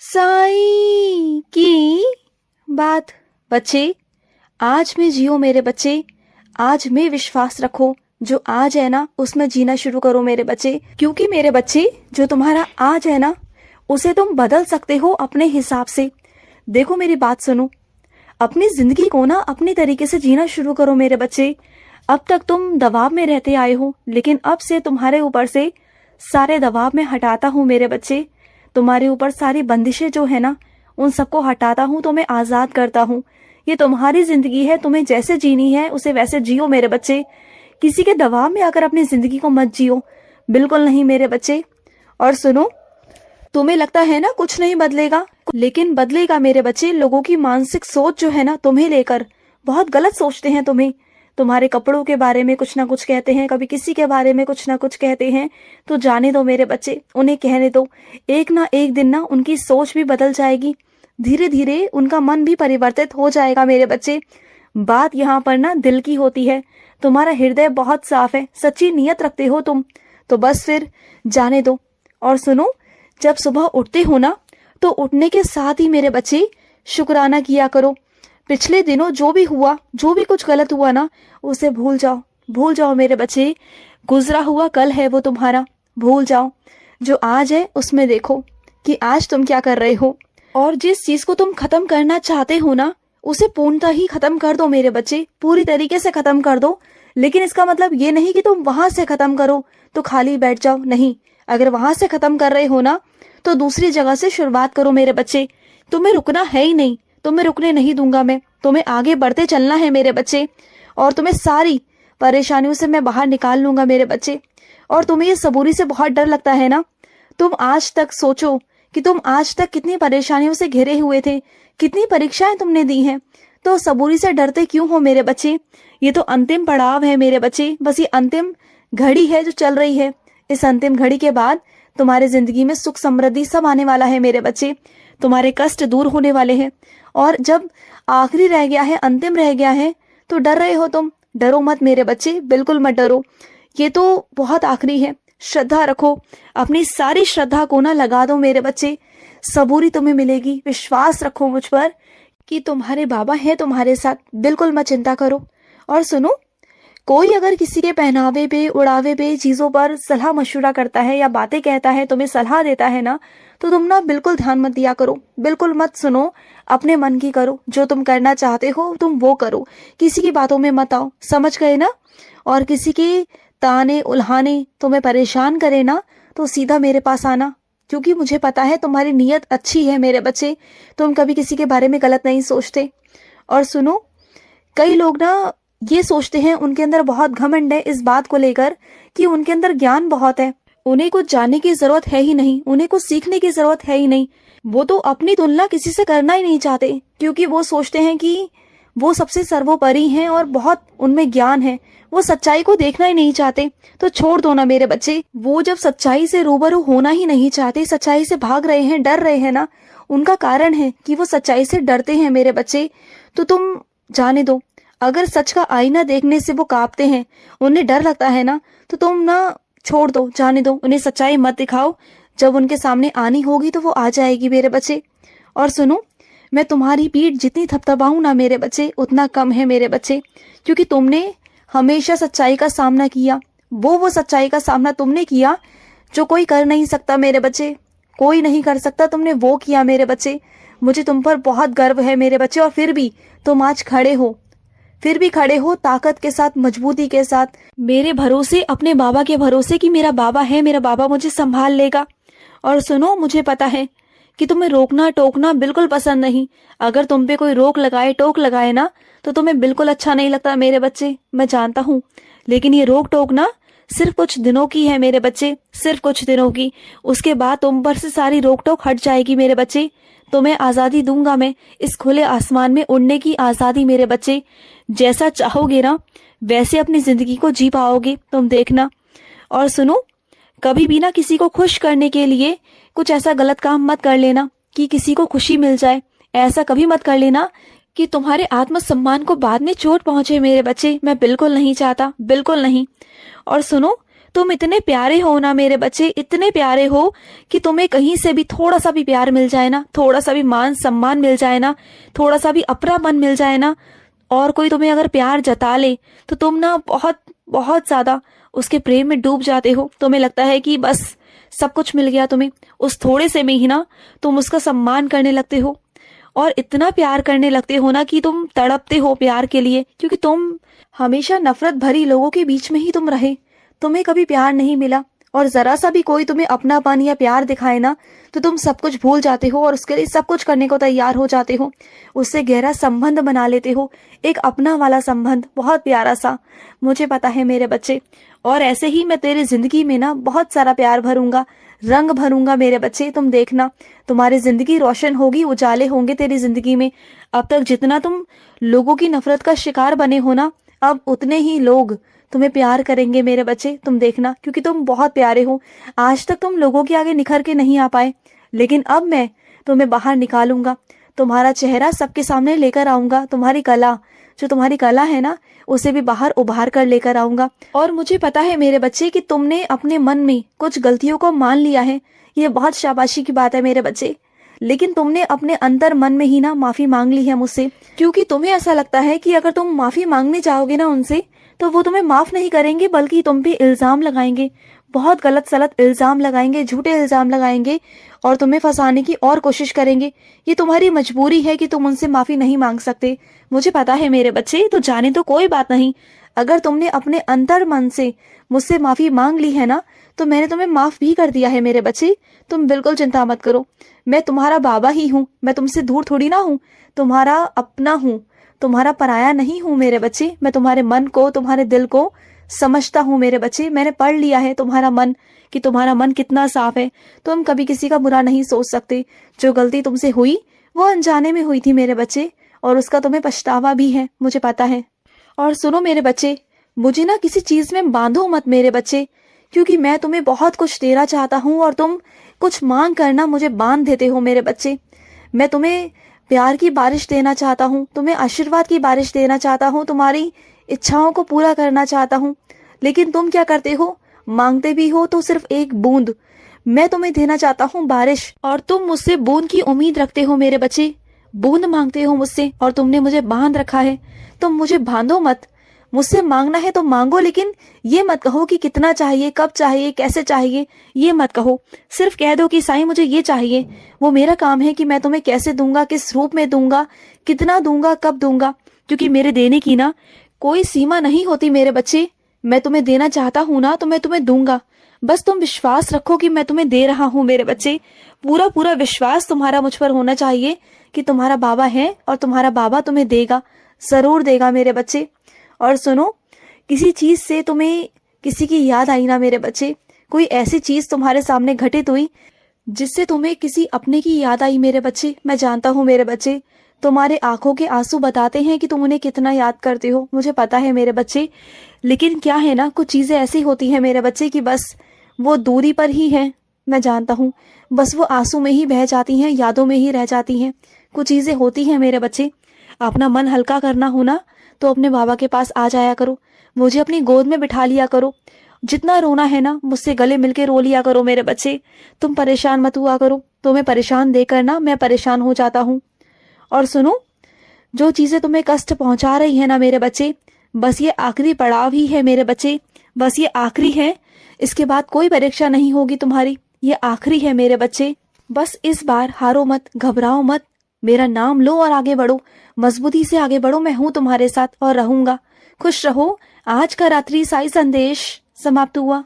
साईं की बात। बच्चे, आज में जियो मेरे बच्चे, आज में विश्वास रखो। जो आज है ना उसमें जीना शुरू करो मेरे बच्चे, क्योंकि मेरे बच्चे जो तुम्हारा आज है ना उसे तुम बदल सकते हो अपने हिसाब से। देखो मेरी बात सुनो, अपनी जिंदगी को ना अपने तरीके से जीना शुरू करो मेरे बच्चे। अब तक तुम दबाव में रहते आए हो, लेकिन अब से तुम्हारे ऊपर से सारे दबाव में हटाता हूँ मेरे बच्चे। तुम्हारे ऊपर सारी बंदिशें जो है ना उन सबको हटाता हूँ, तुम्हें आजाद करता हूँ। ये तुम्हारी जिंदगी है, तुम्हें जैसे जीनी है उसे वैसे जियो मेरे बच्चे। किसी के दबाव में आकर अपनी जिंदगी को मत जियो, बिल्कुल नहीं मेरे बच्चे। और सुनो, तुम्हें लगता है ना कुछ नहीं बदलेगा, लेकिन बदलेगा मेरे बच्चे। लोगों की मानसिक सोच जो है ना तुम्हें लेकर बहुत गलत सोचते हैं। तुम्हारे कपड़ों के बारे में कुछ ना कुछ कहते हैं, कभी किसी के बारे में कुछ ना कुछ कहते हैं। तो जाने दो मेरे बच्चे, उन्हें कहने दो। एक ना एक दिन ना उनकी सोच भी बदल जाएगी, धीरे धीरे उनका मन भी परिवर्तित हो जाएगा मेरे बच्चे। बात यहाँ पर ना दिल की होती है। तुम्हारा हृदय बहुत साफ है, सच्ची नीयत रखते हो तुम, तो बस फिर जाने दो। और सुनो, जब सुबह उठते हो ना तो उठने के साथ ही मेरे बच्चे शुक्राना किया करो। पिछले दिनों जो भी हुआ, जो भी कुछ गलत हुआ ना उसे भूल जाओ मेरे बच्चे। गुजरा हुआ कल है वो तुम्हारा, भूल जाओ। जो आज है उसमें देखो कि आज तुम क्या कर रहे हो, और जिस चीज को तुम खत्म करना चाहते हो ना उसे पूर्णतः ही खत्म कर दो मेरे बच्चे, पूरी तरीके से खत्म कर दो। लेकिन इसका मतलब ये नहीं कि तुम वहां से खत्म करो तो खाली बैठ जाओ, नहीं। अगर वहां से खत्म कर रहे हो ना तो दूसरी जगह से शुरुआत करो मेरे बच्चे। तुम्हें रुकना है ही नहीं, तुम्हें रुकने नहीं दूंगा मैं। तुम्हें आगे बढ़ते चलना है मेरे बच्चे, और तुम्हें सारी परेशानियों से मैं बाहर निकाल लूंगा मेरे बच्चे। और तुम्हें ये सबूरी से बहुत डर लगता है ना। तुम आज तक सोचो कि तुम आज तक कितनी परेशानियों से घिरे हुए थे, कितनी परीक्षाएं तुमने दी हैं। तो सबूरी से डरते क्यों हो मेरे बच्चे। ये तो अंतिम पड़ाव है मेरे बच्चे, बस ये अंतिम घड़ी है जो चल रही है। इस अंतिम घड़ी के बाद तुम्हारे जिंदगी में सुख समृद्धि सब आने वाला है मेरे बच्चे। तुम्हारे कष्ट दूर होने वाले हैं। और जब आखिरी रह गया है, अंतिम रह गया है, तो डर रहे हो तुम। डरो मत मेरे बच्चे, बिल्कुल मत डरो। ये तो बहुत आखिरी है। श्रद्धा रखो, अपनी सारी श्रद्धा को ना लगा दो मेरे बच्चे। सबूरी तुम्हें मिलेगी, विश्वास रखो मुझ पर कि तुम्हारे बाबा हैं तुम्हारे साथ, बिल्कुल मत चिंता करो। और सुनो, कोई अगर किसी के पहनावे पे, उड़ावे पे, चीजों पर सलाह मशवरा करता है या बातें कहता है, तुम्हें सलाह देता है ना, तो तुम ना बिल्कुल ध्यान मत दिया करो, बिल्कुल मत सुनो। अपने मन की करो, जो तुम करना चाहते हो तुम वो करो। किसी की बातों में मत आओ, समझ गए ना। और किसी के ताने उल्हाने तुम्हें परेशान करे ना तो सीधा मेरे पास आना, क्योंकि मुझे पता है तुम्हारी नीयत अच्छी है मेरे बच्चे। तुम कभी किसी के बारे में गलत नहीं सोचते। और सुनो, कई लोग ना ये सोचते हैं, उनके अंदर बहुत घमंड है इस बात को लेकर कि उनके अंदर ज्ञान बहुत है, उन्हें कुछ जानने की जरूरत है ही नहीं, उन्हें कुछ सीखने की जरूरत है ही नहीं। वो तो अपनी तुलना किसी से करना ही नहीं चाहते, क्योंकि वो सोचते हैं कि वो सबसे सर्वोपरि हैं और बहुत उनमें ज्ञान है। वो सच्चाई को देखना ही नहीं चाहते। तो छोड़ दो ना मेरे बच्चे। वो जब सच्चाई से रूबरू होना ही नहीं चाहते, सच्चाई से भाग रहे हैं, डर रहे हैं ना, उनका कारण है कि वो सच्चाई से डरते हैं मेरे बच्चे। तो तुम जाने दो। अगर सच का आईना देखने से वो कांपते हैं, उन्हें डर लगता है ना, तो तुम ना छोड़ दो, जाने दो। उन्हें सच्चाई मत दिखाओ। जब उनके सामने आनी होगी तो वो आ जाएगी मेरे बच्चे। और सुनो, मैं तुम्हारी पीठ जितनी थपथपाऊं ना मेरे बच्चे उतना कम है मेरे बच्चे, क्योंकि तुमने हमेशा सच्चाई का सामना किया। वो सच्चाई का सामना तुमने किया जो कोई कर नहीं सकता मेरे बच्चे, कोई नहीं कर सकता। तुमने वो किया मेरे बच्चे। मुझे तुम पर बहुत गर्व है मेरे बच्चे। और फिर भी तुम आज खड़े हो, फिर भी खड़े हो ताकत के साथ, मजबूती के साथ, मेरे भरोसे, अपने बाबा के भरोसे कि मेरा बाबा है, मेरा बाबा मुझे संभाल लेगा। और सुनो, मुझे पता है कि तुम्हें रोकना टोकना बिल्कुल पसंद नहीं। अगर तुम पे कोई रोक लगाए, टोक लगाए ना, तो तुम्हें बिल्कुल अच्छा नहीं लगता मेरे बच्चे, मैं जानता हूँ। लेकिन ये रोक टोक ना सिर्फ कुछ दिनों की है मेरे बच्चे, सिर्फ कुछ दिनों की। उसके बाद तुम पर से सारी रोक टोक हट जाएगी मेरे बच्चे। तुम्हें आजादी दूंगा मैं, इस खुले आसमान में उड़ने की आजादी मेरे बच्चे। जैसा चाहोगे ना वैसे अपनी जिंदगी को जी पाओगे, तुम देखना। और सुनो, कभी भी ना किसी को खुश करने के लिए कुछ ऐसा गलत काम मत कर लेना कि किसी को खुशी मिल जाए। ऐसा कभी मत कर लेना कि तुम्हारे आत्मसम्मान को बाद में चोट पहुंचे मेरे बच्चे। मैं बिल्कुल नहीं चाहता, बिल्कुल नहीं। और सुनो, तुम इतने प्यारे हो ना मेरे बच्चे, इतने प्यारे हो कि तुम्हें कहीं से भी थोड़ा सा भी प्यार मिल जाए ना, थोड़ा सा भी मान सम्मान मिल जाए ना, थोड़ा सा भी अपनापन मिल जाए ना, और कोई तुम्हें अगर प्यार जता ले तो तुम ना बहुत बहुत ज्यादा उसके प्रेम में डूब जाते हो। तुम्हें लगता है कि बस सब कुछ मिल गया तुम्हें, उस थोड़े से में ही ना तुम उसका सम्मान करने लगते हो और इतना प्यार करने लगते हो ना कि तुम तड़पते हो प्यार के लिए, क्योंकि तुम हमेशा नफरत भरी लोगों के बीच में ही तुम रहे, तुम्हें कभी प्यार नहीं मिला। और जरा सा भी कोई तुम्हें अपनापन या प्यार दिखाए ना तो तुम सब कुछ भूल जाते हो और उसके लिए सब कुछ करने को तैयार हो जाते हो, उससे गहरा संबंध बना लेते हो, एक अपना वाला संबंध, बहुत प्यारा सा। मुझे पता है मेरे बच्चे, और ऐसे ही मैं तेरी जिंदगी में ना बहुत सारा प्यार भरूंगा, रंग भरूंगा मेरे बच्चे। तुम देखना, तुम्हारी जिंदगी रोशन होगी, उजाले होंगे तेरी जिंदगी में। अब तक जितना तुम लोगों की नफरत का शिकार बने हो ना, अब उतने ही लोग तुम्हें प्यार करेंगे मेरे बच्चे, तुम देखना, क्योंकि तुम बहुत प्यारे हो। आज तक तुम लोगों के आगे निखर के नहीं आ पाए, लेकिन अब मैं तुम्हें बाहर निकालूंगा, तुम्हारा चेहरा सबके सामने लेकर आऊंगा, तुम्हारी कला, जो तुम्हारी कला है ना, उसे भी बाहर उभार कर लेकर आऊंगा। और मुझे पता है मेरे बच्चे कि तुमने अपने मन में कुछ गलतियों को मान लिया है, ये बहुत शाबाशी की बात है मेरे बच्चे, लेकिन तुमने अपने अंदर मन में ही ना माफी मांग ली है मुझसे, क्योंकि तुम्हें ऐसा लगता है कि अगर तुम माफी मांगने जाओगे ना उनसे तो वो तुम्हें माफ नहीं करेंगे, बल्कि तुम पे इल्जाम लगाएंगे, बहुत गलत सलत इल्जाम लगाएंगे, झूठे इल्जाम लगाएंगे और तुम्हें फंसाने की और कोशिश करेंगे। ये तुम्हारी मजबूरी है कि तुम उनसे माफी नहीं मांग सकते, मुझे पता है मेरे बच्चे, तो जाने तो कोई बात नहीं। अगर तुमने अपने अंतर मन से मुझसे माफी मांग ली है ना तो मैंने तुम्हें माफ भी कर दिया है मेरे बच्चे, तुम बिल्कुल चिंता मत करो। मैं तुम्हारा बाबा ही हूँ, मैं तुमसे दूर थोड़ी ना हूँ, तुम्हारा अपना हूँ, तुम्हारा पराया नहीं हूँ मेरे बच्चे। मैं तुम्हारे मन को, तुम्हारे दिल को समझता हूँ मेरे बच्चे, मैंने पढ़ लिया है तुम्हारा मन, कि तुम्हारा मन कितना साफ है, तुम कभी किसी का बुरा नहीं सोच सकते। जो गलती तुमसे हुई वो अनजाने में हुई थी मेरे बच्चे, और उसका तुम्हें पछतावा भी है, मुझे पता है। और सुनो मेरे बच्चे, मुझे ना किसी चीज में बांधो मत मेरे बच्चे, क्योंकि मैं तुम्हें बहुत कुछ देना चाहता हूँ और तुम कुछ मांग करना मुझे बांध देते हो मेरे बच्चे। मैं तुम्हें प्यार की बारिश देना चाहता हूँ, तुम्हें आशीर्वाद की बारिश देना चाहता हूँ, तुम्हारी इच्छाओं को पूरा करना चाहता हूँ, लेकिन तुम क्या करते हो, मांगते भी हो तो सिर्फ एक बूंद। मैं तुम्हें देना चाहता हूँ बारिश, और तुम मुझसे बूंद की उम्मीद रखते हो मेरे बच्चे, बूंद मांगते हो मुझसे, और तुमने मुझे बांध रखा है। तुम मुझे बांधो मत, मुझसे मांगना है तो मांगो, लेकिन ये मत कहो कि कितना चाहिए, कब चाहिए, कैसे चाहिए, ये मत कहो। सिर्फ कह दो कि साईं मुझे ये चाहिए, वो मेरा काम है कि मैं तुम्हें कैसे दूंगा, किस रूप में दूंगा, कितना दूंगा, कब दूंगा, क्योंकि मेरे देने की ना कोई सीमा नहीं होती मेरे बच्चे। मैं तुम्हें देना चाहता हूँ ना तो मैं तुम्हें दूंगा, बस तुम विश्वास रखो कि मैं तुम्हें दे रहा हूँ मेरे बच्चे। पूरा पूरा विश्वास तुम्हारा मुझ पर होना चाहिए कि तुम्हारा बाबा है और तुम्हारा बाबा तुम्हें देगा, जरूर देगा मेरे बच्चे। और सुनो, किसी चीज से तुम्हें किसी की याद आई ना मेरे बच्चे, कोई ऐसी चीज तुम्हारे सामने घटित हुई जिससे तुम्हें किसी अपने की याद आई मेरे बच्चे, मैं जानता हूँ मेरे बच्चे, तुम्हारे आंखों के आंसू बताते हैं कि तुम उन्हें कितना याद करते हो, मुझे पता है मेरे बच्चे। लेकिन क्या है ना, कुछ चीजें ऐसी होती हैं मेरे बच्चे कि बस वो दूरी पर ही है, मैं जानता हूँ, बस वो आंसू में ही बह जाती हैं, यादों में ही रह जाती हैं। कुछ चीजें होती हैं मेरे बच्चे, अपना मन हल्का करना हो ना तो अपने बाबा के पास आ जाया करो, मुझे अपनी गोद में बिठा लिया करो, जितना रोना है ना मुझसे गले मिलके रो लिया करो मेरे बच्चे। तुम परेशान मत हुआ करो, तुम्हें परेशान देकर ना मैं परेशान हो जाता हूँ। और सुनो, जो चीजें तुम्हें कष्ट पहुंचा रही है ना मेरे बच्चे, बस ये आखिरी पड़ाव ही है मेरे बच्चे, बस ये आखिरी है, इसके बाद कोई परीक्षा नहीं होगी तुम्हारी, ये आखिरी है मेरे बच्चे। बस इस बार हारो मत, घबराओ मत, मेरा नाम लो और आगे बढ़ो, मजबूती से आगे बढ़ो, मैं हूं तुम्हारे साथ और रहूंगा। खुश रहो। आज का रात्रि साई संदेश समाप्त हुआ।